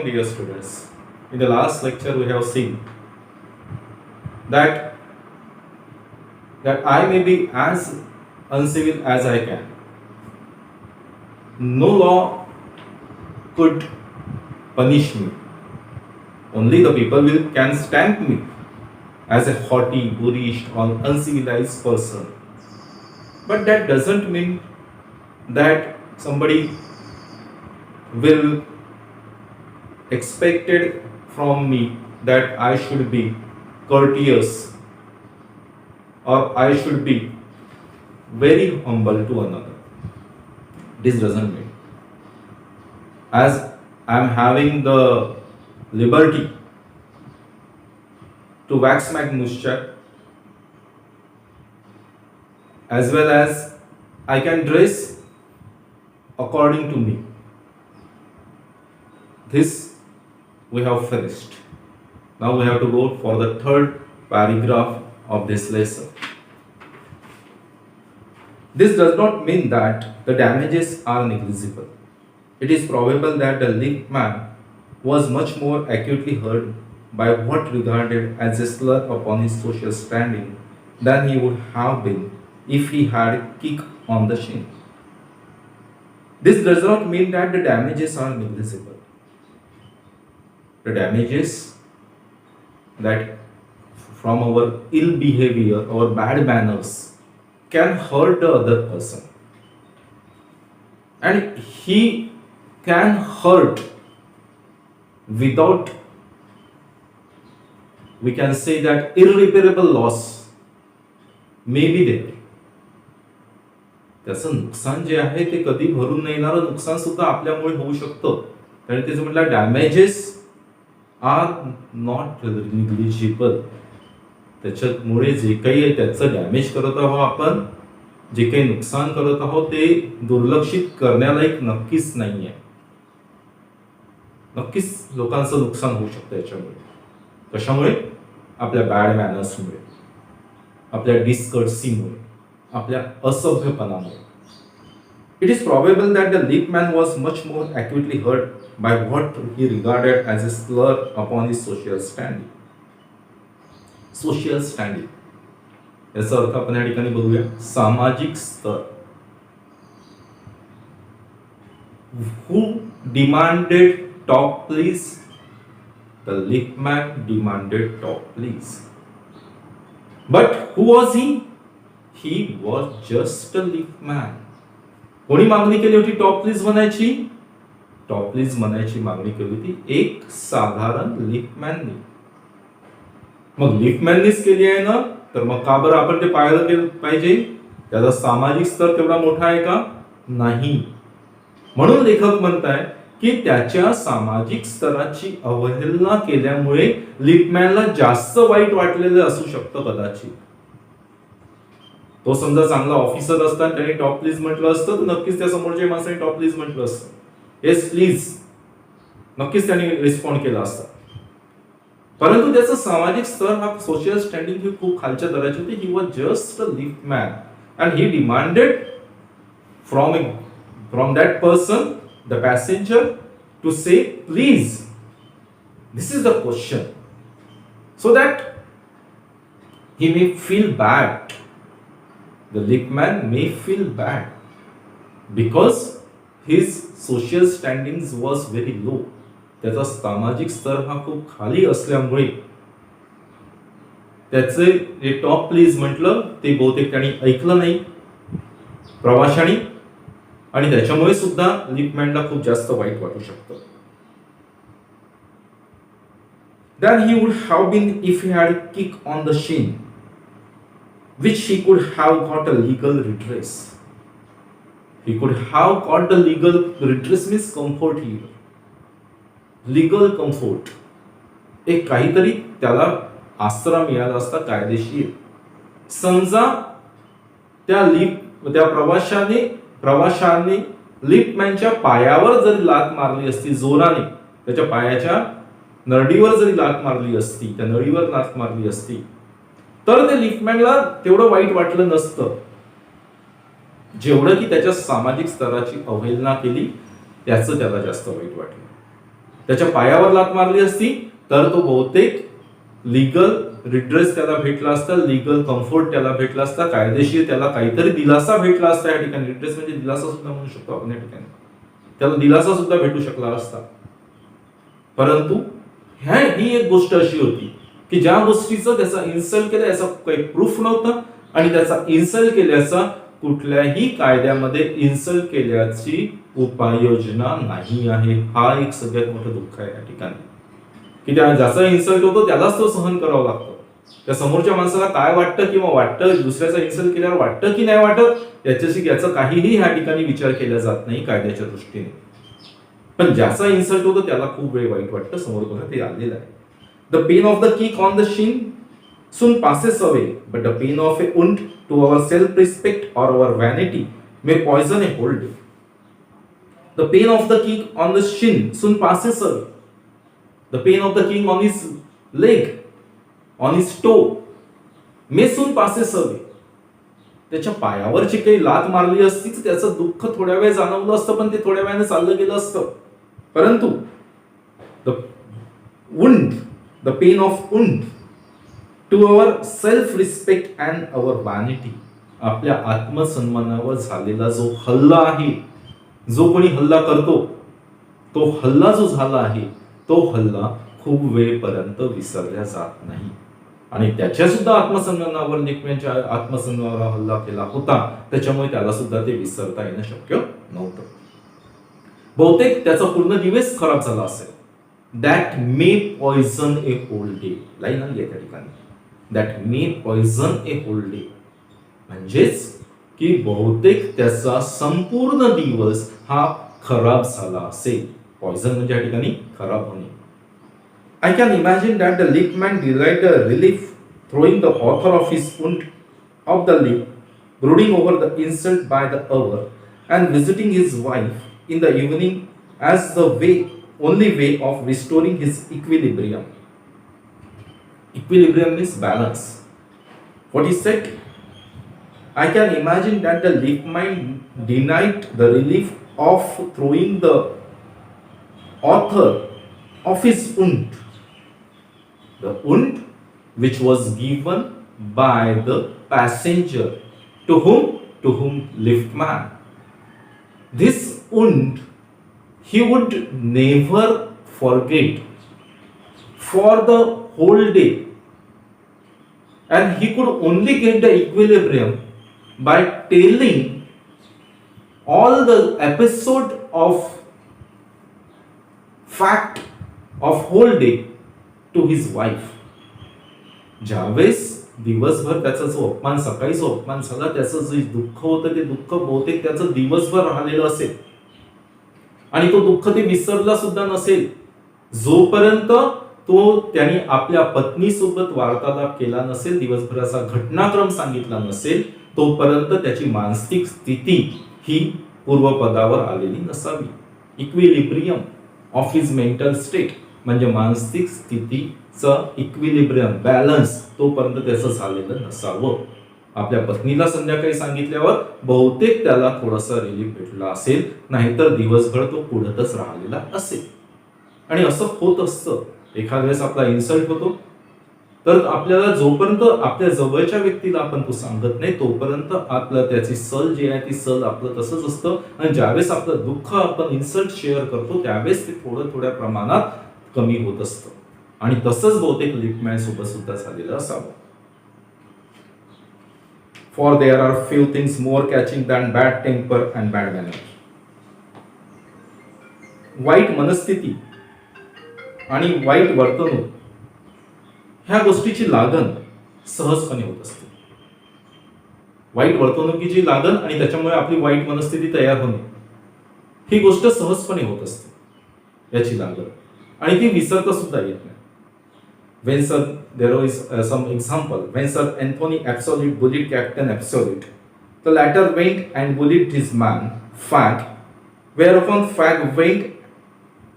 Dear students, in the last lecture we have seen that I may be as uncivil as I can. No law could punish me. Only the people will can stamp me as a haughty, boorish, or uncivilized person. But that doesn't mean that somebody will expected from me that I should be courteous or I should be very humble to another. This doesn't mean. As I am having the liberty to wax my mustache, as well as I can dress according to me. This we have finished. Now we have to go for the third paragraph of this lesson. This does not mean that the damages are negligible. It is probable that the linked man was much more acutely hurt by what regarded as a slur upon his social standing than he would have been if he had a kick on the shin. This does not mean that the damages are negligible. The damages that from our ill behavior or bad manners can hurt the other person, and he can hurt without, we can say that irreparable loss may be there. त्याचं नुकसान जे आहे ते कधी भरून न येणारं नुकसान सुद्धा आपल्यामुळे होऊ शकतं. कारण त्याचं म्हटलं डॅमेजेस आर नॉट निग्लिजिबल. त्याच्यामुळे जे काही आहे त्याचं डॅमेज करत आहोत आपण, जे काही नुकसान करत आहोत ते दुर्लक्षित करण्यालायक नक्कीच नाही आहे. नक्कीच लोकांचं नुकसान होऊ शकतं याच्यामुळे. कशामुळे? आपल्या बॅड मॅनर्समुळे, आपल्या डिस्कर्सीमुळे, आपल्या असभ्यपणामुळे. It is probable that the leap man was much more acutely hurt by what he regarded as a slur upon his social standing. Social standing याचा अर्थ आपण या ठिकाणी बघूया. सामाजिक स्तर. Who demanded talk please? The leap man demanded talk please. But who was he? He was just a leap man. कोणी मागणी केली होती टॉप प्लीज म्हणायची? टॉप प्लीज म्हणायची मागणी केली होती एक साधारण लिफ्टमॅननी. मग लिफ्टमॅननीच केली आहे ना, तर मग का बरं आपण ते पाहायला गेलं पाहिजे? त्याचा सामाजिक स्तर तेवढा मोठा आहे का? नाही. म्हणून लेखक म्हणताय की त्याच्या सामाजिक स्तराची अवहेलना केल्यामुळे लिफ्टमॅनला जास्त वाईट वाटलेलं असू शकतं कदाचित. तो समजा चांगला ऑफिसर असता त्याने टॉप प्लीज म्हटलं असतं तर नक्कीच त्या समोरच्या माणसाने टॉप प्लीज म्हटलं असतं. येस प्लीज नक्कीच त्याने रिस्पॉन्ड केला असता. परंतु त्याचा सामाजिक स्तर हा सोशल स्टँडिंग ही खूप खालच्या दराची होती. He was just a lift man and he demanded from that person the passenger to say please. This is the question, so that he may feel bad. The lift man may feel bad because his social standings was very low. त्याचा सामाजिक स्तर हा खूप खाली असल्यामुळे त्याचे जे top please म्हटलं ते बहुतेक त्यांनी ऐकलं नाही प्रवाशाने, आणि त्याच्यामुळे सुद्धा लिफ्टमॅनला खूप जास्त वाईट वाटू शकतं. Then he would have been if he had a kick on the shin, which he could have got a legal redress. He could have got a legal redress means comfort here. Legal comfort. एक काहीतरी त्याला आसरा मिळाला असता कायदेशीर. समजा त्या प्रवाशाने लिफ्टमॅनच्या पायावर जरी लात मारली असती जोराने, त्याच्या पायाच्या नळीवर जरी लात मारली असती, त्या नळीवर लात मारली असती, तर ते लिफ्टमॅनला तेवढं वाईट वाटलं नसतं जेवढं की त्याच्या सामाजिक स्तराची अवहेलना केली त्याचं त्याला जास्त वाईट वाटलं. त्याच्या पायावर लात मारली असती तर तो बहुतेक लिगल रिड्रेस त्याला भेटला असता, लिगल कम्फर्ट त्याला भेटला असता, कायदेशीर त्याला काहीतरी दिलासा भेटला असता. या ठिकाणी रिड्रेस म्हणजे दिलासा सुद्धा म्हणू शकतो आपण. या ठिकाणी त्याला दिलासा सुद्धा भेटू शकला असता. परंतु ही एक गोष्ट अशी होती की ज्या गोष्टीचं त्याचा इन्सल्ट केलं याचा काही प्रूफ नव्हतं आणि त्याचा इन्सल्ट केल्याचा कुठल्याही कायद्यामध्ये इन्सल्ट केल्याची उपाययोजना नाही आहे. हा एक सगळ्यात मोठं दुःख आहे या ठिकाणी की त्या ज्याचा इन्सल्ट होतो त्यालाच तो सहन करावा लागतो. त्या समोरच्या माणसाला काय वाटतं किंवा वाटतं, दुसऱ्याचा इन्सल्ट केल्यावर वाटतं की नाही वाटत याचा काहीही ह्या ठिकाणी विचार केला जात नाही कायद्याच्या दृष्टीने. पण ज्याचा इन्सल्ट होतो त्याला खूप वेळ वाईट वाटतं. समोर बघा ते आलेलं आहे. The pain of the kick on the Shin soon passes away, but the pain of a wound to our self-respect or our vanity may poison a whole day. The pain of the kick on the shin soon passes away. The pain of the kick on his leg, on his toe, may soon passes away. त्याच्या पायावरची काही लात मारली असतीच त्याचं दुःख थोड्या वेळ जाणवलं असतं, पण ते थोड्या वेळाने चाललं गेलं असतं. परंतु the wound, the pain of wound to our self-respect and our vanity, आपल्या आत्मसन्मानावर झालेला जो हल्ला आहे, जो कोणी हल्ला करतो तो हल्ला जो झाला आहे तो हल्ला खूप वेळपर्यंत विसरल्या जात नाही. आणि त्याच्या सुद्धा आत्मसन्मानावर लेखम्यांच्या आत्मसन्मानावर हल्ला केला होता, त्याच्यामुळे त्याला सुद्धा ते विसरता येणं शक्य नव्हतं. बहुतेक त्याचा पूर्ण दिवस खराब झाला असेल. That may poison a whole day, line आली त्या ठिकाणी. That may poison a whole day म्हणजेच की बहुतेक त्याचा संपूर्ण दिवस हा खराब झाला असेल. पॉइझन म्हणजे या ठिकाणी खराब होणे. I can imagine that the lick man derived a relief throwing the author of his wound of the lick, brooding over the insult by the hour, and visiting his wife in the evening as the only way of restoring his equilibrium. Equilibrium means balance. What he said? I can imagine that the lick man denied the relief of throwing the author of his wound. The wound which was given by the passenger to whom liftman. This wound he would never forget for the whole day, and he could only get the equilibrium by telling all the episode of fact of whole day to his wife. ज्यावेळेस दिवसभर त्याचा जो अपमान, सकाळी जो अपमान झाला त्याचं जे दुःख होतं ते दुःख बहुतेक त्याचं दिवसभर राहिलेलं असेल आणि तो दुःख ते विसरला सुद्धा नसेल जोपर्यंत तो त्याने आपल्या पत्नीसोबत वार्तालाप केला नसेल, दिवसभराचा घटनाक्रम सांगितला नसेल, तोपर्यंत त्याची मानसिक स्थिती ही पूर्वपदावर आलेली नसावी. Equilibrium of his mental state म्हणजे मानसिक स्थितीचं इक्विलिब्रियम, बॅलन्स तोपर्यंत त्याचं झालेलं नसावं. आपल्या पत्नीला संध्याकाळी सांगितल्यावर बहुतेक त्याला थोडासा रिलीफ भेटला असेल, नाहीतर दिवसभर तो पुढतच राहिलेला असेल. आणि असं होत असतं. एखाद्या वेळेस आपला इन्सल्ट होतो तर आपल्याला जोपर्यंत आपल्या जवळच्या व्यक्तीला आपण तो सांगत नाही तोपर्यंत आपलं त्याची सल जी आहे ती सल आपलं तसंच असतं. आणि ज्यावेळेस आपलं दुःख आपण इन्सल्ट शेअर करतो त्यावेळेस ते थोड्या प्रमाणात कमी होत असतं. आणि तसंच बहुतेक लिपमॅन सोबत सुद्धा झालेलं असावं. For there are few things more catching than bad temper and bad manner. वाईट मनस्थिती आणि वाईट वर्तणूक ह्या गोष्टीची लागण सहजपणे होत असते. वाईट वर्तणुकीची लागण आणि त्याच्यामुळे आपली वाईट मनस्थिती तयार होणे ही गोष्ट सहजपणे होत असते याची लागण, आणि ती विसरता सुद्धा येत नाही. When Sir, there is some example. When Sir Anthony Absolute bullied Captain Absolute, the latter went and bullied his man Fag, whereupon Fag went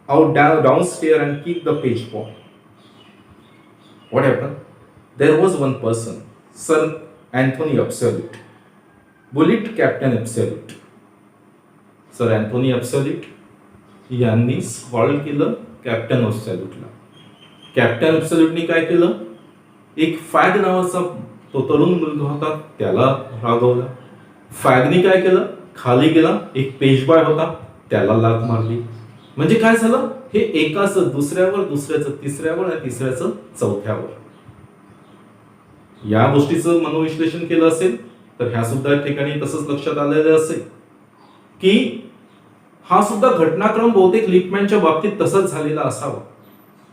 out downstairs and kicked the page boy. What happened? There was one person, Sir Anthony Absolute, bullied Captain Absolute. Sir Anthony Absolute यांनी solve केलं captain ॲब्सोल्यूटला. Captain ॲब्सोल्यूटनी काय केलं, एक फॅग नावाचा तो तरुण मुलगा होता त्याला रागवला. फॅगनी काय केलं, खाली गेला, एक पेशवाय होता त्याला लाथ मारली. म्हणजे काय झालं, हे एकाचं दुसऱ्यावर, दुसऱ्याचं तिसऱ्यावर आणि तिसऱ्याचं चौथ्यावर. या गोष्टीचं मनोविश्लेषण केलं असेल तर ह्या सुद्धा ठिकाणी तसंच लक्षात आलेलं असेल की हा सुद्धा घटनाक्रम बहुतेक लिपमॅनच्या बाबतीत तसंच झालेला असावा.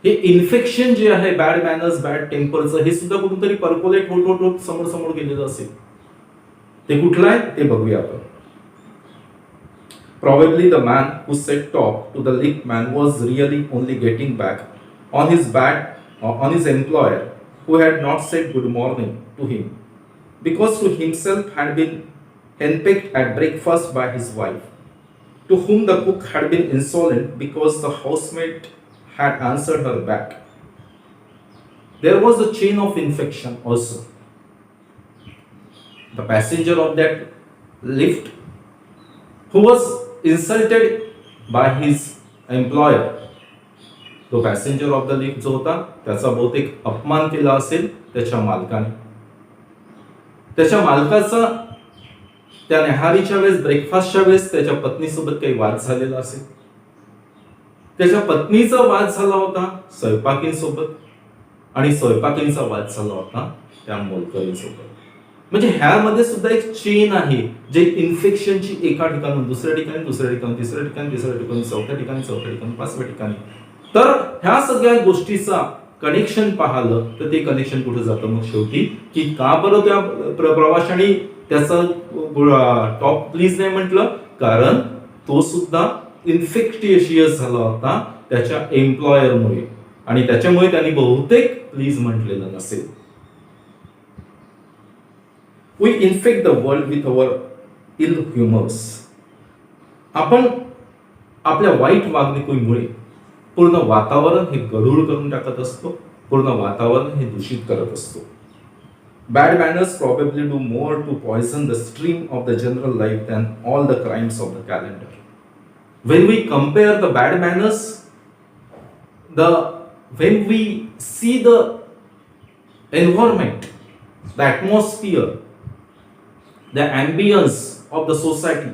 हे इन्फेक्शन जे आहे बॅड मॅनर्स बॅड टेम्परचं, हे सुद्धा कुठेतरी पर्कोलेट होत होत समोर समोर गेलेलं असेल. ते कुठलं आहे ते बघूया आपण. Probably the man who said talk to the liftman was really only getting back on his employer who had not said good morning to him because to himself had been henpecked at breakfast by his wife, to whom the cook had been insolent because the housemaid had answered her back. There was a chain of infection also. The passenger of that lift who was insulted by his employer, तो passenger of the lift जो होता त्याचा बहुतेक अपमान केला असेल त्याच्या मालकाने. त्याच्या मालकाचा त्या न्याहारीच्या वेळेस ब्रेकफास्टच्या वेळेस त्याच्या पत्नीसोबत काही वाद झालेला असेल. त्याच्या पत्नीचा वाद झाला होता स्वयंपाकींसोबत आणि स्वयंपाकींचा वाद झाला होता त्या मोलकरींसोबत. म्हणजे ह्यामध्ये सुद्धा एक चेन आहे जे इन्फेक्शनची एका ठिकाणी दुसऱ्या ठिकाणी, दुसऱ्या ठिकाणी तिसऱ्या ठिकाणी, तिसऱ्या ठिकाणी, चौथ्या ठिकाणी, चौथ्या ठिकाणी, पाचव्या ठिकाणी. तर ह्या सगळ्या गोष्टीचा कनेक्शन पाहिलं तर ते कनेक्शन कुठे जातं मग शेवटी, की का बरं त्या प्रवाशाने त्याचा टॉप प्लीज नाही म्हटलं, कारण तो सुद्धा इन्फेक्टिशियस झाला होता त्याच्या एम्प्लॉयरमुळे आणि त्याच्यामुळे त्यांनी बहुतेक प्लीज म्हटलेलं नसेल. We infect the world with our ill humors. आपण आपल्या वाईट वागणुकीमुळे पूर्ण वातावरण हे गढूळ करून टाकत असतो, पूर्ण वातावरण हे दूषित करत असतो. Bad manners probably do more to poison the stream of the general life than all the crimes of the calendar. When we compare the bad manners, when we see the environment, the atmosphere, the ambience of the society,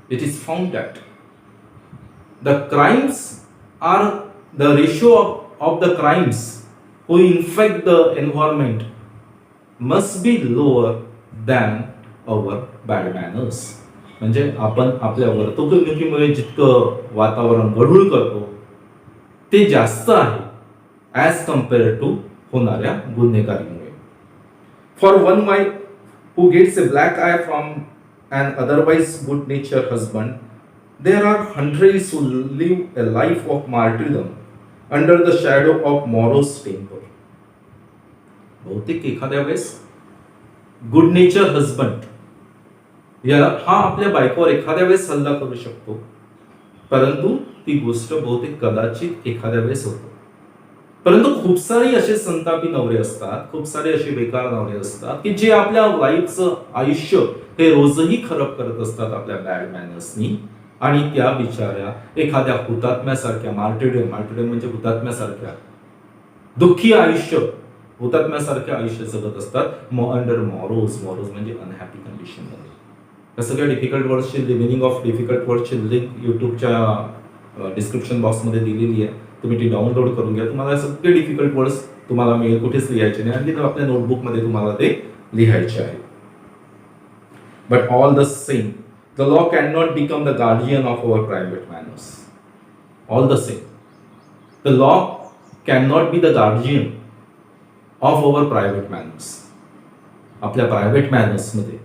it is found that the crimes are the ratio of the crimes who infect the environment must be lower than our bad manners. म्हणजे आपण आपल्या वर्तणुकीमुळे जितकं वातावरण गढूळ करतो ते जास्त आहे ॲज कम्पेअर टू होणाऱ्या गुन्हेगारीमुळे. For one wife who gets a black eye from an otherwise good-natured husband, there are hundreds who live a life of martyrdom under the shadow of morose temper. बहुतेक एखाद्या वेळेस good nature husband हा आपल्या बायकोवर एखाद्या वेळेस हल्ला करू शकतो, परंतु ती गोष्ट बहुतेक कदाचित एखाद्या वेळेस होतो. परंतु खूप सारे असे संतापी नवरे असतात, खूप सारे असे बेकार नवरे असतात की जे आपल्या लाईफचं आयुष्य हे रोजही खराब करत असतात आपल्या बॅड मॅनर्सनी, आणि त्या बिचाऱ्या एखाद्या हुतात्म्यासारख्या मार्टिरडम म्हणजे हुतात्म्यासारख्या दुःखी आयुष्य, हुतात्म्यासारख्या आयुष्य जगत असतात अंडर मॉरोज म्हणजे अनहॅपी कंडिशन मध्ये. या सगळ्या डिफिकल्ट वर्ड्सची मिनिंग ऑफ डिफिकल्ट वर्ड्सची लिंक युट्यूबच्या डिस्क्रिप्शन बॉक्समध्ये दिलेली आहे, तुम्ही ती डाउनलोड करून घ्या. तुम्हाला सगळे डिफिकल्ट वर्ड्स तुम्हाला मिळेल, कुठेच लिहायचे नाही, आणि आपल्या नोटबुकमध्ये तुम्हाला ते लिहायचे आहे. But all the same the law can not become the guardian of our private manners. All the same the law can not be the guardian of our private manners. आपल्या प्रायव्हेट मॅनर्समध्ये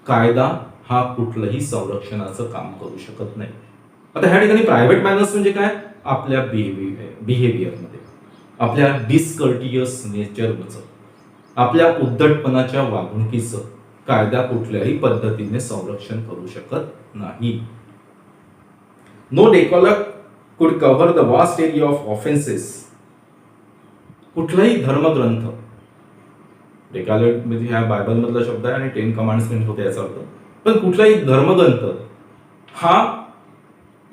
कायदा हा कुठलंही संरक्षणाचं काम करू शकत नाही. आता ह्या ठिकाणी प्रायव्हेट मॅनर्स म्हणजे काय, आपल्या बिहेवियरमध्ये, आपल्या डिसकर्टियस नेचरचं, आपल्या उद्धटपणाच्या वागणुकीचं कायदा कुठल्याही पद्धतीने संरक्षण करू शकत नाही. नो डेकॉलॉग कुड cover the vast area of offences. कुठलाही धर्मग्रंथ, डेकॉलॉग म्हणजे ह्या बायबल मधला शब्द आहे आणि 10 कमांड्समेंट होते याचा अर्थ, पण कुठलाही धर्मग्रंथ हा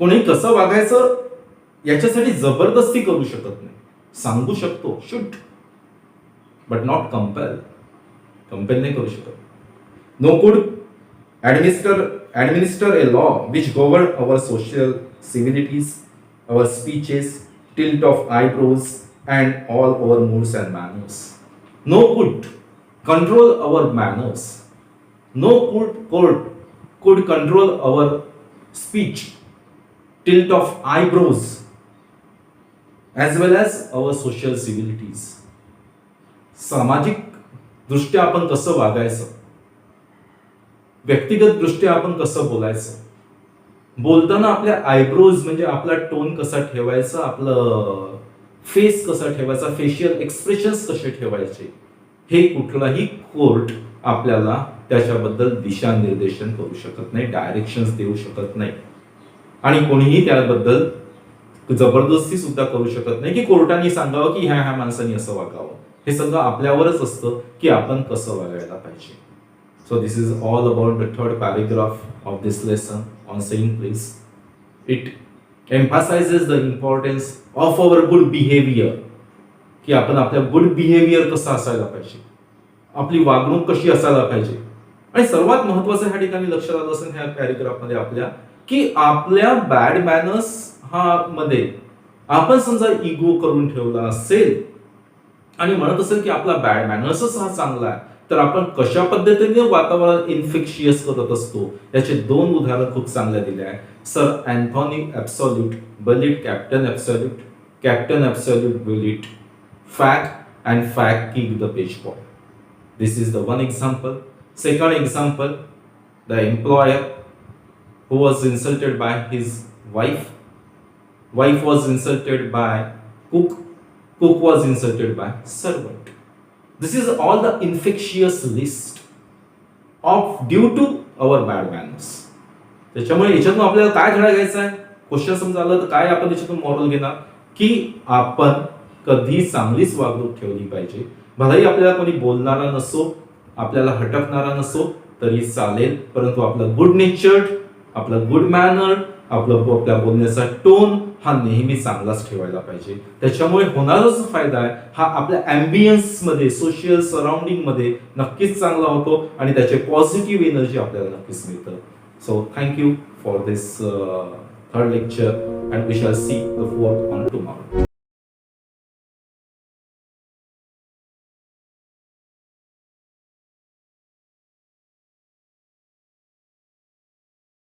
कोणी कसं वागायचं याच्यासाठी जबरदस्ती करू शकत नाही. सांगू शकतो, शुड, बट नॉट कंपेल नाही करू शकत. नो कुड administer a law which govern our social civilities, our speeches, tilt of eyebrows, and all our moods and manners. No could control our manners. No could control our speech, tilt of eyebrows, as well as our social civilities. सामाजिक दृष्ट्या आपण कसं वागायचं, व्यक्तिगत दृष्ट्या आपण कसं बोलायचं, बोलताना आपल्या आयब्रोज म्हणजे आपला टोन कसा ठेवायचा, आपलं फेस कसा ठेवायचा, फेशियल एक्सप्रेशन्स कसे ठेवायचे, हे कुठलाही कोर्ट आपल्याला त्याच्याबद्दल दिशानिर्देशन करू शकत नाही, डायरेक्शन्स देऊ शकत नाही. आणि कोणीही त्याबद्दल जबरदस्ती सुद्धा करू शकत नाही की कोर्टाने सांगावं की ह्या माणसाने असं वागावं. हे सगळं आपल्यावरच असतं की आपण कसं वागायला पाहिजे. So this is all about the third paragraph of this lesson on saying please. It emphasizes the importance of our good behavior. की आपण आपल्या गुड बिहेवियर कसं असायला पाहिजे, आपली वागणूक कशी असायला पाहिजे. आणि सर्वात महत्वाचं ह्या ठिकाणी लक्षात आलं असेल ह्या पॅरेग्राफ मध्ये आपल्या की आपल्या बॅड मॅनर्स मध्ये आपण समजा इगो करून ठेवला असेल आणि म्हणत असेल की आपला बॅड मॅनर्सच हा चांगला आहे, तर आपण कशा पद्धतीने वातावरण इन्फेक्शियस करत असतो याचे 2 उदाहरण खूप चांगले दिले आहे. Sir Anthony absolute bullied captain absolute bullied Fag and Fag kick the page boy. This is the one example. Second example, the employer who was insulted by his wife was insulted by cook was insulted by servant. This is all the infectious list of due to our bad manners. त्याच्यामुळे याच्यातून आपल्याला काय धडा घ्यायचा आहे, question समजा आलं तर काय आपण याच्यातून मॉरल घेणार की आपण कधी चांगलीच वागणूक ठेवली पाहिजे. भलाही आपल्याला कोणी बोलणारा नसो, आपल्याला हटकणारा नसो तरी चालेल, परंतु आपला गुड नेचर्ड, आपला गुड मॅनर, आपल्या बोलण्याचा टोन हा नेहमी चांगलाच ठेवायला पाहिजे. त्याच्यामुळे होणारा जो फायदा आहे हा आपल्या अँबियन्स मध्ये, सोशल सराउंडिंग मध्ये नक्कीच चांगला होतो आणि त्याचे पॉझिटिव्ह एनर्जी आपल्याला नक्कीच मिळतं. So thank you for this third lecture and we shall see the fourth on tomorrow.